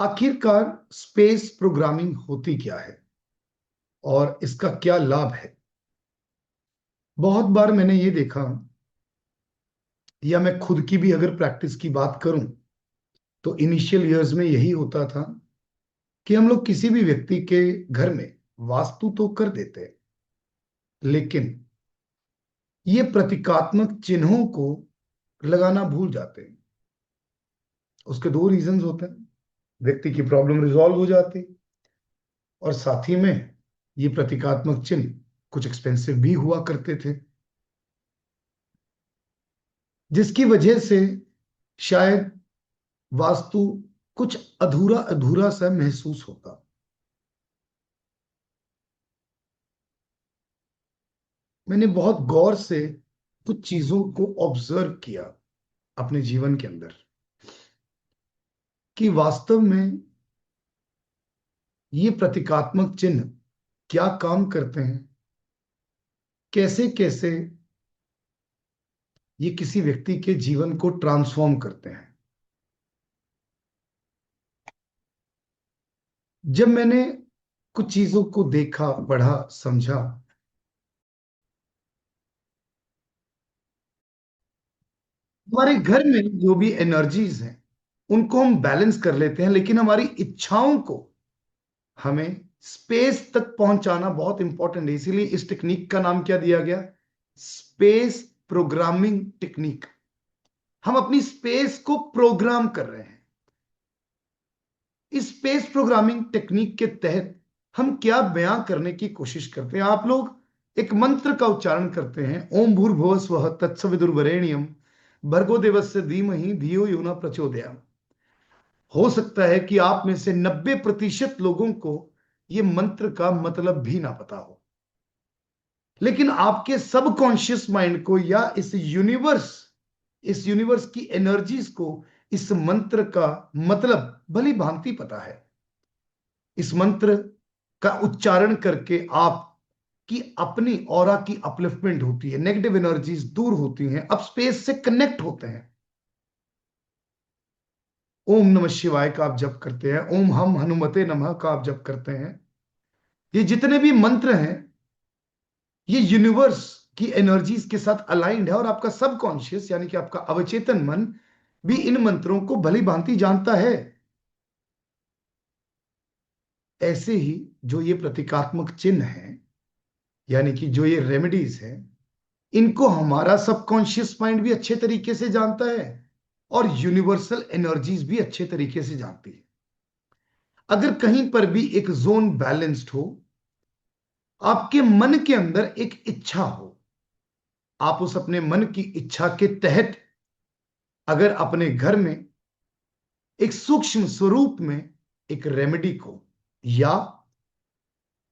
आखिरकार space programming होती क्या है और इसका क्या लाभ है। बहुत बार मैंने ये देखा, या मैं खुद की भी अगर प्रैक्टिस की बात करूं, तो इनिशियल ईयर्स में यही होता था कि हम लोग किसी भी व्यक्ति के घर में वास्तु तो कर देते हैं, लेकिन ये प्रतीकात्मक चिन्हों को लगाना भूल जाते हैं। उसके दो रीजंस होते हैं। व्यक्ति की प्रॉब्लम रिजॉल्व हो जाती, और साथ ही में ये प्रतीकात्मक चिन्ह कुछ एक्सपेंसिव भी हुआ करते थे, जिसकी वजह से शायद वास्तु कुछ अधूरा अधूरा सा महसूस होता। मैंने बहुत गौर से कुछ चीजों को ऑब्जर्व किया अपने जीवन के अंदर, कि वास्तव में ये प्रतीकात्मक चिन्ह क्या काम करते हैं, कैसे कैसे ये किसी व्यक्ति के जीवन को ट्रांसफॉर्म करते हैं। जब मैंने कुछ चीजों को देखा, पढ़ा, समझा, हमारे घर में जो भी एनर्जीज हैं उनको हम बैलेंस कर लेते हैं, लेकिन हमारी इच्छाओं को हमें स्पेस तक पहुंचाना बहुत इंपॉर्टेंट है। इसीलिए इस टेक्निक का नाम क्या दिया गया? Space programming technique. हम अपनी स्पेस को प्रोग्राम कर रहे हैं। इस स्पेस प्रोग्रामिंग टेक्निक के तहत हम क्या बयां करने की कोशिश करते हैं? आप लोग एक मंत्र का उच्चारण करते हैं, ओम भूर्भुवः स्वः तत्सवितुर्वरेण्यम भर्गो देवस्य धीमहि धियो यो न प्रचोदयात्। हो सकता है कि आप में से 90% लोगों को यह मंत्र का मतलब भी ना पता हो, लेकिन आपके सबकॉन्शियस माइंड को या इस यूनिवर्स की एनर्जीज को इस मंत्र का मतलब भली भांति पता है। इस मंत्र का उच्चारण करके आप की अपनी ऑरा की अपलिफ्टमेंट होती है, नेगेटिव एनर्जीज दूर होती हैं, अब स्पेस से कनेक्ट होते हैं। ओम नमः शिवाय का आप जप करते हैं, ओम हम हनुमते नमः का आप जप करते हैं। ये जितने भी मंत्र हैं, ये यूनिवर्स की एनर्जीज के साथ अलाइंड है, और आपका सबकॉन्शियस यानी कि आपका अवचेतन मन भी इन मंत्रों को भली भांति जानता है। ऐसे ही जो ये प्रतीकात्मक चिन्ह हैं, यानी कि जो ये रेमेडीज हैं, इनको हमारा सबकॉन्शियस माइंड भी अच्छे तरीके से जानता है, और यूनिवर्सल एनर्जीज भी अच्छे तरीके से जानती है। अगर कहीं पर भी एक जोन बैलेंस्ड हो, आपके मन के अंदर एक इच्छा हो, आप उस अपने मन की इच्छा के तहत अगर अपने घर में एक सूक्ष्म स्वरूप में एक रेमेडी को, या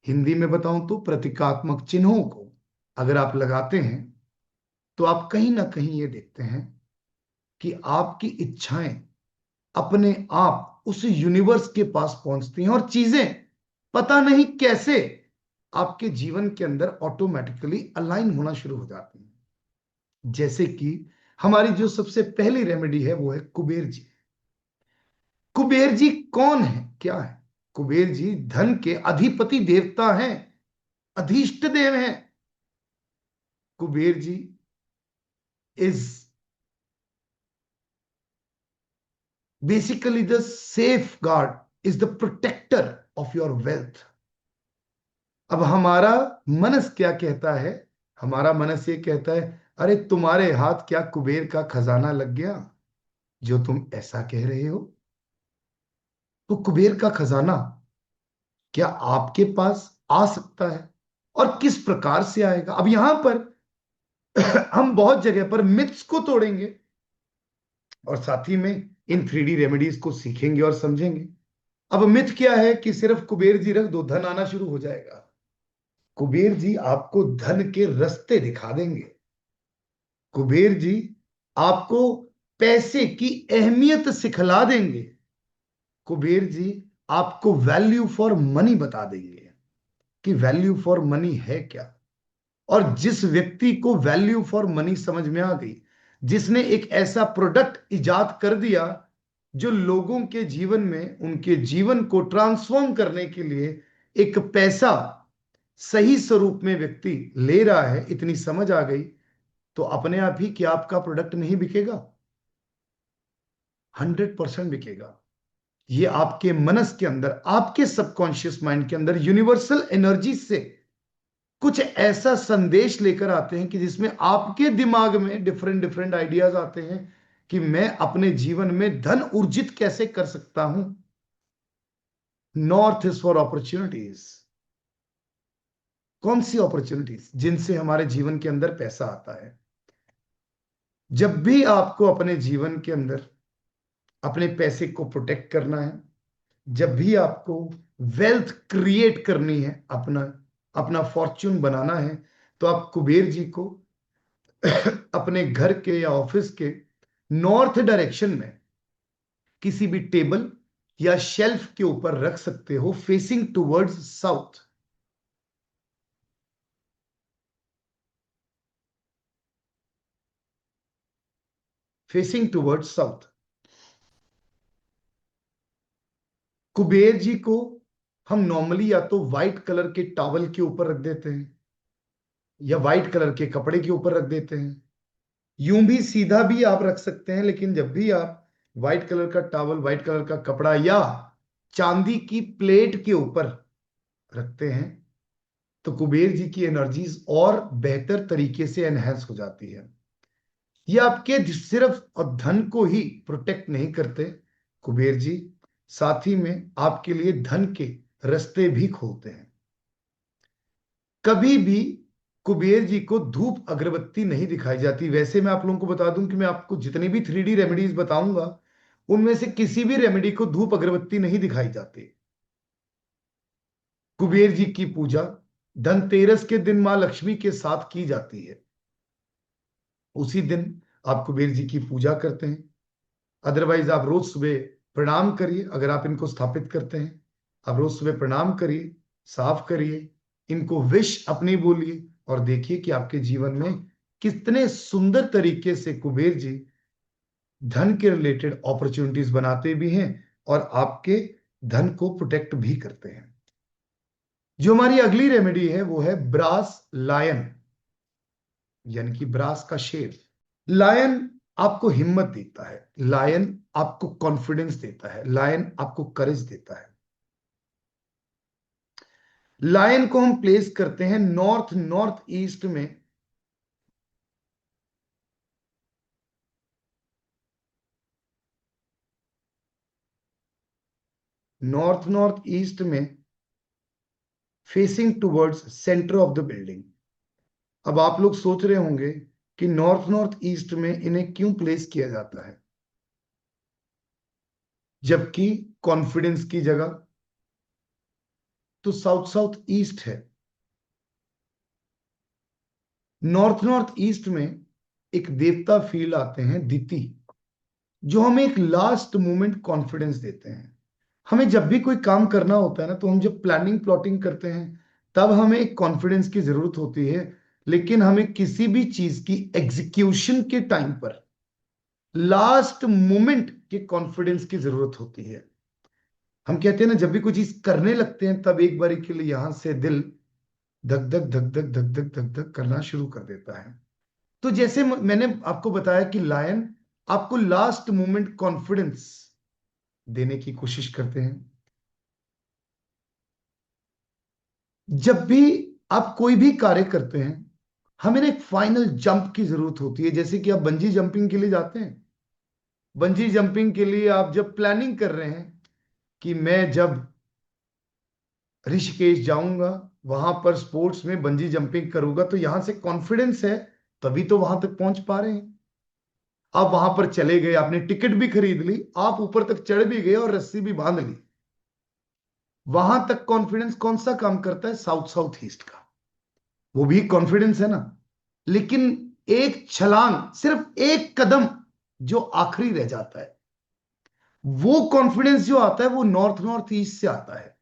हिंदी में बताऊं तो प्रतीकात्मक चिन्हों को अगर आप लगाते हैं, तो आप कहीं ना कहीं ये देखते हैं कि आपकी इच्छाएं अपने आप उस यूनिवर्स के पास पहुंचती हैं, और चीजें पता नहीं कैसे आपके जीवन के अंदर ऑटोमेटिकली अलाइन होना शुरू हो जाती हैं। जैसे कि हमारी जो सबसे पहली रेमेडी है वो है कुबेर जी। कुबेर जी कौन है, क्या है? कुबेर जी धन के अधिपति देवता हैं, अधिष्ट देव हैं। Kuber ji is basically the safe guard, is the protector of your wealth. अब हमारा मनस क्या कहता है? हमारा मनस ये कहता है, अरे तुम्हारे हाथ क्या कुबेर का खजाना लग गया जो तुम ऐसा कह रहे हो? तो कुबेर का खजाना क्या आपके पास आ सकता है, और किस प्रकार से आएगा? अब यहां पर हम बहुत जगह पर मिथ्स को तोड़ेंगे, और साथ ही में इन 3D रेमेडीज को सीखेंगे और समझेंगे। अब मिथ क्या है कि सिर्फ कुबेर जी रख दो, धन आना शुरू हो जाएगा। कुबेर जी आपको धन के रास्ते दिखा देंगे। कुबेर जी आपको पैसे की अहमियत सिखला देंगे। कुबेर जी आपको वैल्यू फॉर मनी बता देंगे कि वैल्यू फॉर मनी है क्या। और जिस व्यक्ति को वैल्यू फॉर मनी समझ में आ गई, जिसने एक ऐसा प्रोडक्ट इजाद कर दिया जो लोगों के जीवन में उनके जीवन को ट्रांसफॉर्म करने के लिए एक पैसा सही स्वरूप में व्यक्ति ले रहा है, इतनी समझ आ गई, तो अपने आप ही क्या आपका प्रोडक्ट नहीं बिकेगा? 100% बिकेगा। ये आपके मनस के अंदर, आपके सबकॉन्शियस माइंड के अंदर यूनिवर्सल एनर्जी से कुछ ऐसा संदेश लेकर आते हैं कि जिसमें आपके दिमाग में डिफरेंट डिफरेंट आइडियाज आते हैं कि मैं अपने जीवन में धन अर्जित कैसे कर सकता हूं। North is for opportunities. कौन सी अपॉर्चुनिटीज? जिनसे हमारे जीवन के अंदर पैसा आता है। जब भी आपको अपने जीवन के अंदर अपने पैसे को प्रोटेक्ट करना है, जब भी आपको वेल्थ क्रिएट करनी है, अपना अपना फॉर्च्यून बनाना है, तो आप कुबेर जी को अपने घर के या ऑफिस के नॉर्थ डायरेक्शन में किसी भी टेबल या शेल्फ के ऊपर रख सकते हो, facing towards south. Facing towards south. Kuber ji को हम नॉर्मली या तो व्हाइट कलर के टॉवल के ऊपर रख देते हैं या व्हाइट कलर के कपड़े के ऊपर रख देते हैं। यूं भी सीधा भी आप रख सकते हैं, लेकिन जब भी आप व्हाइट कलर का टॉवल, व्हाइट कलर का कपड़ा या चांदी की प्लेट के ऊपर रखते हैं, तो कुबेर जी की एनर्जीज और बेहतर तरीके से एनहेंस हो जाती है। ये आपके सिर्फ और धन को ही प्रोटेक्ट नहीं करते कुबेर जी, साथ ही में आपके लिए धन के रास्ते भी खोलते हैं। कभी भी कुबेर जी को धूप अगरबत्ती नहीं दिखाई जाती। वैसे मैं आप लोगों को बता दूं कि मैं आपको जितनी भी 3D रेमेडीज बताऊंगा, उनमें से किसी भी रेमेडी को धूप अगरबत्ती नहीं दिखाई जाती। कुबेर जी की पूजा धनतेरस के दिन मां लक्ष्मी के साथ की जाती है। उसी दिन आप कुबेर जी की पूजा करते हैं। अदरवाइज आप रोज सुबह प्रणाम करिए। अगर आप इनको स्थापित करते हैं, आप रोज सुबह प्रणाम करिए, साफ करिए, इनको विश अपनी बोलिए, और देखिए कि आपके जीवन में कितने सुंदर तरीके से कुबेर जी धन के रिलेटेड अपॉर्चुनिटीज बनाते भी हैं और आपके धन को प्रोटेक्ट भी करते हैं। जो हमारी अगली रेमेडी है वो है ब्रास लायन, यानी कि ब्रास का शेर। लायन आपको हिम्मत देता है, लायन आपको कॉन्फिडेंस देता है, लायन आपको करेज देता है। लायन को हम प्लेस करते हैं नॉर्थ नॉर्थ ईस्ट में। नॉर्थ नॉर्थ ईस्ट में facing towards centre of the building. अब आप लोग सोच रहे होंगे कि नॉर्थ नॉर्थ ईस्ट में इन्हें क्यों प्लेस किया जाता है, जबकि कॉन्फिडेंस की जगह तो साउथ साउथ ईस्ट है। नॉर्थ नॉर्थ ईस्ट में एक देवता फील आते हैं दिति, जो हमें एक लास्ट मोमेंट कॉन्फिडेंस देते हैं। हमें जब भी कोई काम करना होता है ना, तो हम जब प्लानिंग प्लॉटिंग करते हैं, तब हमें एक कॉन्फिडेंस की जरूरत होती है। लेकिन हमें किसी भी चीज की एग्जीक्यूशन के टाइम पर लास्ट मोमेंट के कॉन्फिडेंस की जरूरत होती है। हम कहते हैं ना, जब भी कोई चीज करने लगते हैं, तब एक बारी के लिए यहां से दिल धक धक धक धक धक धक धक धक करना शुरू कर देता है। तो जैसे मैंने आपको बताया कि लायन आपको लास्ट मोमेंट कॉन्फिडेंस देने की कोशिश करते हैं। जब भी आप कोई भी कार्य करते हैं, हमें ना एक फाइनल जंप की जरूरत होती है। जैसे कि आप बंजी जंपिंग के लिए जाते हैं, बंजी जंपिंग के लिए आप जब प्लानिंग कर रहे हैं कि मैं जब ऋषिकेश जाऊंगा, वहां पर स्पोर्ट्स में बंजी जंपिंग करूंगा, तो यहां से कॉन्फिडेंस है, तभी तो वहां तक पहुंच पा रहे हैं। आप वहां पर चले गए, आपने टिकट भी खरीद ली, आप ऊपर तक चढ़ भी गए और रस्सी भी बांध ली। वहां तक कॉन्फिडेंस कौन सा काम करता है? साउथ साउथ ईस्ट का। वो भी कॉन्फिडेंस है ना, लेकिन एक छलांग, सिर्फ एक कदम जो आखिरी रह जाता है, वो कॉन्फिडेंस जो आता है वो नॉर्थ नॉर्थ ईस्ट से आता है।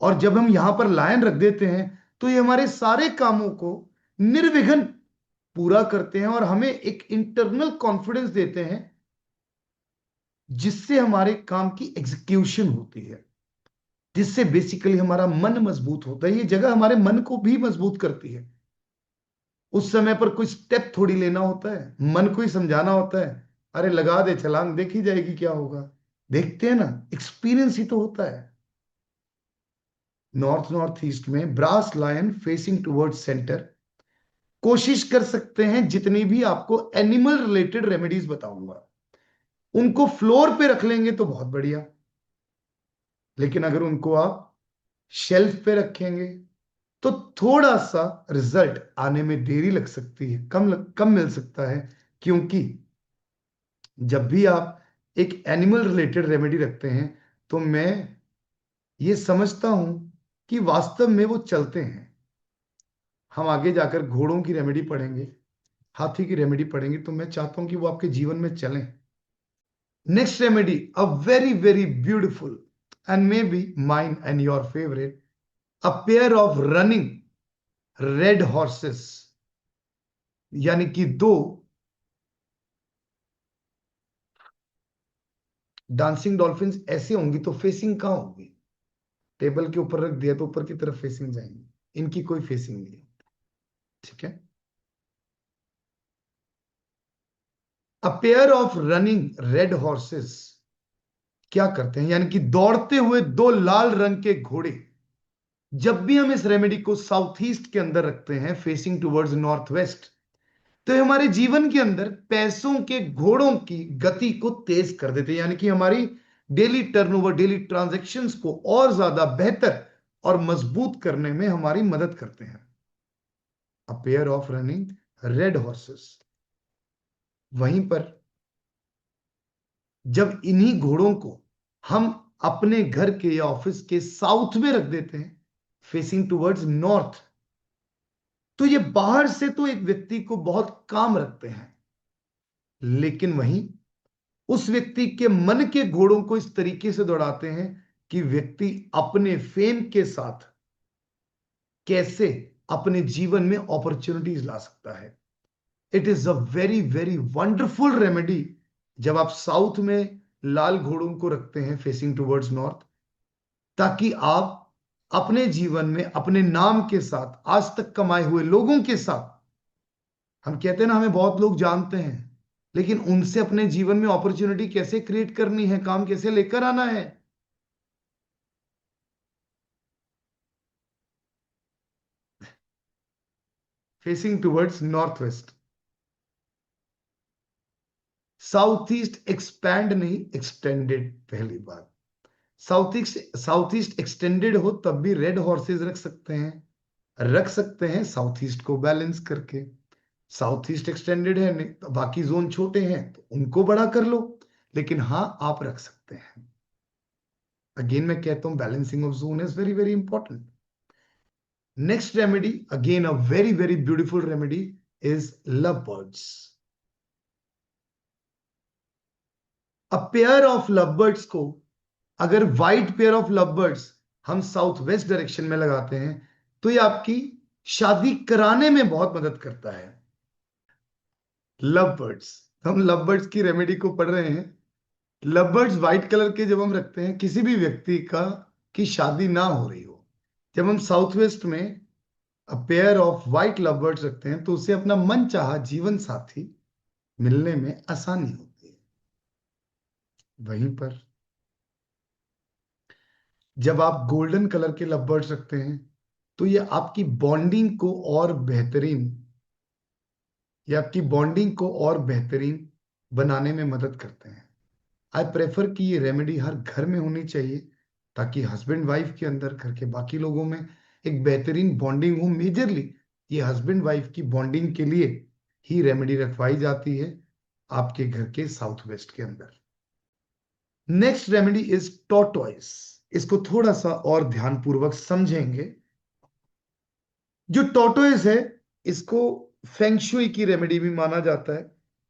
और जब हम यहां पर लायन रख देते हैं, तो ये हमारे सारे कामों को निर्विघ्न पूरा करते हैं और हमें एक इंटरनल कॉन्फिडेंस देते हैं जिससे हमारे काम की एग्जीक्यूशन होती है, जिससे बेसिकली हमारा मन मजबूत होता है। ये जगह हमारे मन को भी मजबूत करती है। उस समय पर कोई स्टेप थोड़ी लेना होता है, मन को ही समझाना होता है, अरे लगा दे छलांग, देखी जाएगी क्या होगा। देखते हैं ना, एक्सपीरियंस ही तो होता है। नॉर्थ नॉर्थ ईस्ट में brass lion facing towards centre. कोशिश कर सकते हैं जितनी भी आपको एनिमल रिलेटेड रेमेडीज बताऊंगा उनको फ्लोर पे रख लेंगे तो बहुत बढ़िया, लेकिन अगर उनको आप शेल्फ पे रखेंगे तो थोड़ा सा रिजल्ट आने में देरी लग सकती है, कम मिल सकता है। क्योंकि जब भी आप एक एनिमल रिलेटेड रेमेडी रखते हैं तो मैं ये समझता हूं कि वास्तव में वो चलते हैं। हम आगे जाकर घोड़ों की रेमेडी पढ़ेंगे, हाथी की रेमेडी पढ़ेंगे, तो मैं चाहता हूं कि वो आपके जीवन में चलें। Next remedy, a very very beautiful and may be mine and your favourite, a pair of running red horses. यानी कि दो डांसिंग डॉल्फिन्स ऐसे होंगी तो फेसिंग कहां होगी? टेबल के ऊपर रख दिया तो ऊपर की तरफ फेसिंग जाएंगी, इनकी कोई फेसिंग नहीं है। ठीक है। A pair of running red horses क्या करते हैं, यानी कि दौड़ते हुए दो लाल रंग के घोड़े। जब भी हम इस रेमेडी को साउथ ईस्ट के अंदर रखते हैं फेसिंग टुवर्ड्स नॉर्थ वेस्ट, तो ये हमारे जीवन के अंदर पैसों के घोड़ों की गति को तेज कर देते हैं, यानी कि हमारी डेली टर्नओवर, डेली ट्रांजैक्शंस को और ज्यादा बेहतर और मजबूत करने में हमारी मदद करते हैं। A pair of running red horses. वहीं पर जब इन्हीं घोड़ों को हम अपने घर के या ऑफिस के साउथ में रख देते हैं फेसिंग टुवर्ड्स नॉर्थ, तो ये बाहर से तो एक व्यक्ति को बहुत काम रखते हैं, लेकिन वहीं उस व्यक्ति के मन के घोड़ों को इस तरीके से दौड़ाते हैं कि व्यक्ति अपने फेम के साथ कैसे अपने जीवन में अपॉर्चुनिटीज ला सकता है। It is a very very wonderful remedy. जब आप साउथ में लाल घोड़ों को रखते हैं फेसिंग टुवर्ड्स नॉर्थ, ताकि आप अपने जीवन में अपने नाम के साथ आज तक कमाए हुए लोगों के साथ, हम कहते हैं ना हमें बहुत लोग जानते हैं, लेकिन उनसे अपने जीवन में अपॉर्चुनिटी कैसे क्रिएट करनी है, काम कैसे लेकर आना है। Facing towards north west. South east expand नहीं, एक्सटेंडेड। पहली बात, साउथ ईस्ट एक्सटेंडेड हो तब भी रेड हॉर्सेस रख सकते हैं साउथ ईस्ट को बैलेंस करके। साउथ ईस्ट एक्सटेंडेड है नहीं तो बाकी जोन छोटे हैं तो उनको बड़ा कर लो, लेकिन हां आप रख सकते हैं। अगेन मैं कहता हूं balancing of zone is very very important. Next remedy, again a very very beautiful remedy, is love birds. A pair of love birds को, अगर white pair of love birds हम साउथ वेस्ट डायरेक्शन में लगाते हैं तो ये आपकी शादी कराने में बहुत मदद करता है। लव बर्ड्स, हम लव बर्ड्स की रेमेडी को पढ़ रहे हैं। लव बर्ड्स व्हाइट कलर के जब हम रखते हैं किसी भी व्यक्ति का की शादी ना हो रही हो, जब हम साउथ वेस्ट में pair of white love birds रखते हैं तो उसे अपना मन चाहा जीवन साथी मिलने में आसानी होती है। वहीं पर जब आप गोल्डन कलर के लव बर्ड्स रखते हैं तो ये आपकी बॉन्डिंग को और बेहतरीन, ये आपकी बॉन्डिंग को और बेहतरीन बनाने में मदद करते हैं। आई प्रेफर कि ये रेमेडी हर घर में होनी चाहिए, ताकि हस्बैंड वाइफ के अंदर, घर के बाकी लोगों में एक बेहतरीन बॉन्डिंग हो। मेजरली ये हस्बैंड वाइफ की बॉन्डिंग के लिए ही रेमेडी रखवाई जाती है आपके घर के साउथ वेस्ट के अंदर। Next remedy is tortoise. इसको थोड़ा सा और ध्यानपूर्वक समझेंगे। जो टॉर्टोइस है, इसको फेंगशुई की रेमेडी भी माना जाता है।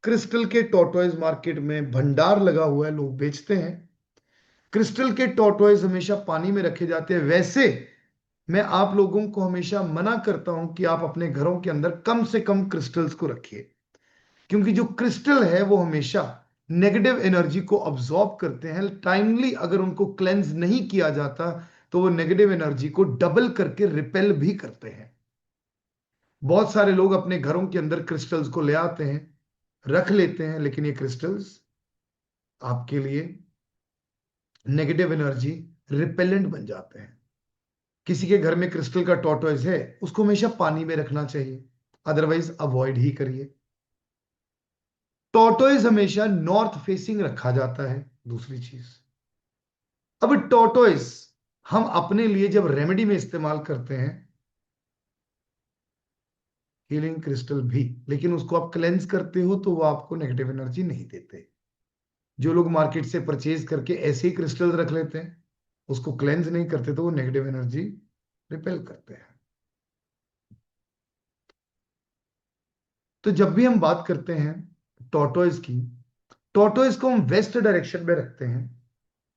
क्रिस्टल के टॉर्टोइस मार्केट में भंडार लगा हुआ है, लोग बेचते हैं। क्रिस्टल के टॉर्टोइज हमेशा पानी में रखे जाते हैं। वैसे मैं आप लोगों को हमेशा मना करता हूं कि आप अपने घरों के अंदर कम से कम क्रिस्टल्स को रखिए, क्योंकि जो क्रिस्टल है वो हमेशा नेगेटिव एनर्जी को अब्सॉर्ब करते हैं। टाइमली अगर उनको क्लेंज नहीं किया जाता तो वो नेगेटिव एनर्जी को डबल करके रिपेल भी करते हैं। बहुत सारे लोग अपने घरों के अंदर क्रिस्टल्स को ले आते हैं, रख लेते हैं, लेकिन ये क्रिस्टल्स आपके लिए नेगेटिव एनर्जी रिपेलेंट बन जाते हैं। किसी के घर में क्रिस्टल का टॉर्टोइज है, उसको हमेशा पानी में रखना चाहिए, अदरवाइज अवॉइड ही करिए। टॉर्टोइज हमेशा नॉर्थ फेसिंग रखा जाता है। दूसरी चीज, अब टॉर्टोइज हम अपने लिए जब रेमेडी में इस्तेमाल करते हैं, हीलिंग क्रिस्टल भी, लेकिन उसको आप क्लेंज करते हो तो वो आपको नेगेटिव एनर्जी नहीं देते। जो लोग मार्केट से परचेज करके ऐसे ही क्रिस्टल रख लेते हैं, उसको क्लेंज नहीं करते, तो वो नेगेटिव एनर्जी रिपेल करते हैं। तो जब भी हम बात करते हैं टॉर्टोइज की, टॉर्टोइज को हम वेस्ट डायरेक्शन में रखते हैं।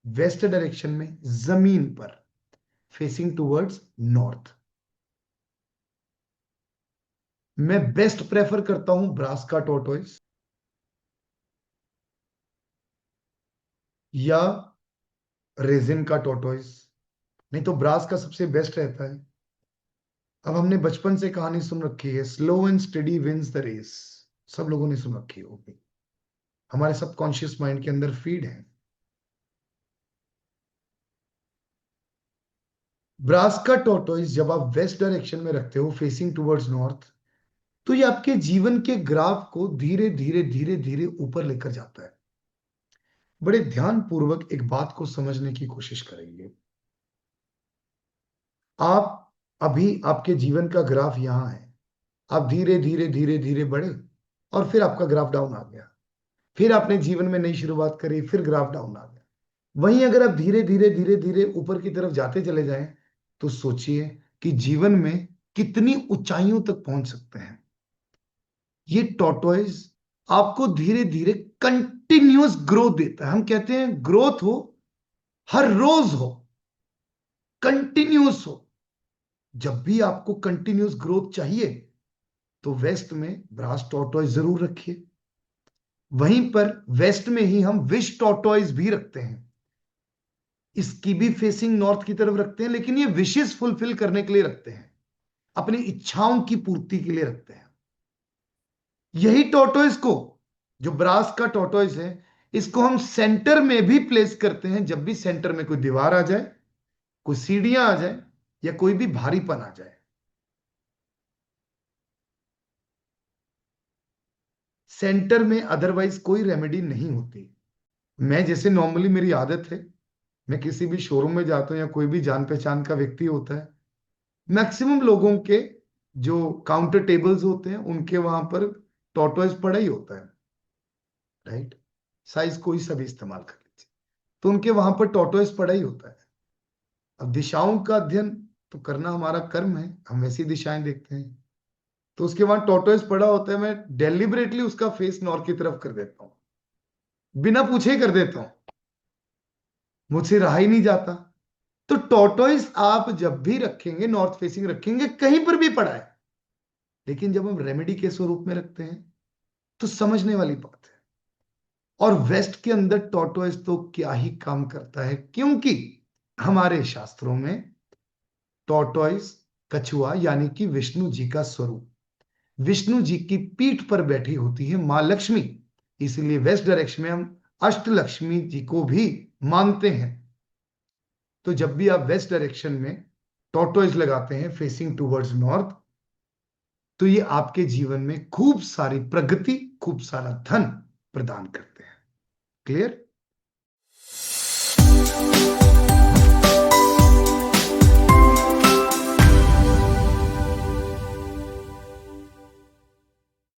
वेस्ट डायरेक्शन में जमीन पर, फेसिंग टुवर्ड्स नॉर्थ। मैं बेस्ट प्रेफर करता हूं ब्रास का टॉर्टोइज या रेजिन का टॉर्टोइज, नहीं तो ब्रास का सबसे बेस्ट रहता है। अब हमने बचपन से कहानी सुन रखी है, slow and steady wins the race. सब लोगों ने सुन रखी होगी, हमारे सबकॉन्शियस माइंड के अंदर फीड है। ब्रास का टॉर्टोइज जब आप वेस्ट डायरेक्शन में रखते हो, फेसिंग टुवर्ड्स नॉर्थ, तो ये आपके जीवन के ग्राफ को धीरे धीरे धीरे धीरे ऊपर लेकर जाता है। बड़े ध्यान पूर्वक एक बात को समझने की कोशिश करेंगे। आप अभी, आपके जीवन का ग्राफ यहां है, आप धीरे धीरे धीरे धीरे बढ़े और फिर आपका ग्राफ डाउन आ गया, फिर आपने जीवन में नई शुरुआत करी, फिर ग्राफ डाउन आ गया। वहीं अगर आप धीरे धीरे धीरे धीरे ऊपर की तरफ जाते चले जाएं, तो सोचिए कि जीवन में कितनी ऊंचाइयों तक पहुंच सकते हैं। ये टॉर्टोइज आपको धीरे धीरे कंटिन्यूअस ग्रोथ देता है। हम कहते हैं ग्रोथ हो, हर रोज हो, कंटिन्यूअस हो। जब भी आपको कंटिन्यूअस ग्रोथ चाहिए तो वेस्ट में ब्रास टॉर्टोइज जरूर रखिए। वहीं पर वेस्ट में ही हम विश टॉर्टोइज भी रखते हैं। इसकी भी फेसिंग नॉर्थ की तरफ रखते हैं, लेकिन ये विशेष फुलफिल करने के लिए रखते हैं, अपनी इच्छाओं की पूर्ति के लिए रखते हैं। यही टॉर्टोइज को, जो ब्रास का टॉर्टोइज है, इसको हम सेंटर में भी प्लेस करते हैं। जब भी सेंटर में कोई दीवार आ जाए, कोई सीढ़ियां आ जाए, या कोई भी भारीपन आ जाए, सेंटर में अदरवाइज कोई रेमेडी नहीं होती। मैं जैसे नॉर्मली मेरी आदत है, मैं किसी भी शोरूम में जाता हूं या कोई भी जान पहचान का व्यक्ति होता है, मैक्सिमम लोगों के जो काउंटर टेबल्स होते हैं उनके वहां पर टॉर्टोइज पड़ा ही होता है, राइट। साइज कोई सा भी इस्तेमाल कर लीजिए, तो उनके वहां पर टॉर्टोइज पड़ा ही होता है। अब दिशाओं का अध्ययन तो करना हमारा कर्म है, हम वैसी दिशाएं देखते हैं, तो उसके वहां टॉर्टोइज पड़ा होता है, मैं डेलिबरेटली उसका फेस नॉर्थ की तरफ कर देता हूं, बिना पूछे ही कर देता हूं, मुझसे रहा ही नहीं जाता। तो टॉर्टोइज आप जब भी रखेंगे, नॉर्थ फेसिंग रखेंगे, कहीं पर भी पड़ा है, लेकिन जब हम रेमेडी के स्वरूप में रखते हैं तो समझने वाली बात है। और वेस्ट के अंदर टॉर्टोइज तो क्या ही काम करता है, क्योंकि हमारे शास्त्रों में टॉर्टोइज, कछुआ, यानी कि विष्णु जी का स्वरूप, विष्णु जी की पीठ पर बैठी होती है मां लक्ष्मी। इसलिए वेस्ट डायरेक्शन में हम अष्टलक्ष्मी जी को भी मानते हैं। तो जब भी आप वेस्ट डायरेक्शन में टॉर्टोइज लगाते हैं फेसिंग टुवर्ड्स नॉर्थ, तो ये आपके जीवन में खूब सारी प्रगति, खूब सारा धन प्रदान करते हैं। क्लियर?